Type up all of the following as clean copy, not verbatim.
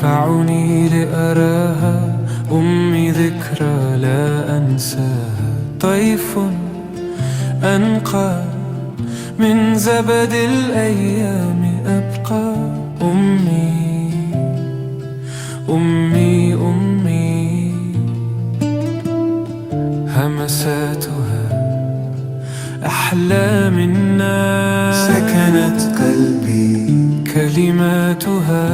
تدفعني لأراها أمي، ذكرى لا أنساها. طيف أنقى من زبد الأيام أبقى. أمي أمي أمي، همساتها أحلى من الناس. سكنت قلبي كلماتها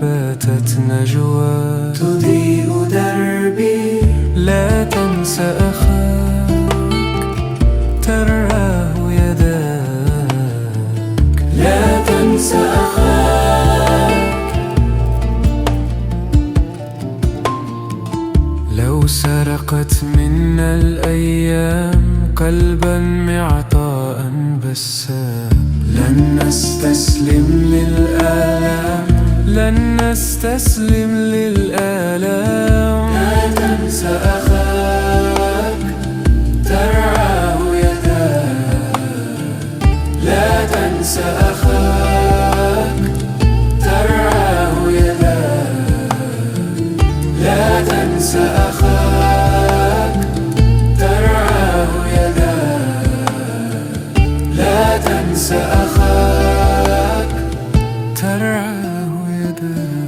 باتت نجوى. تضيء دربي لا تنسى أخاك ترعاه يداك. لا تنسى أخاك. لو سرقت منا الأيام قلبا معطاء بسام، لن نستسلم للآلام. لن نستسلم للآلام. لا تنسى أخاك ترعاه يداك. لا تنسى أخاك ترعاه يداك. لا تنسى أخاك ترعاه يداك. لا تنسى أخاك ترعاه يداك.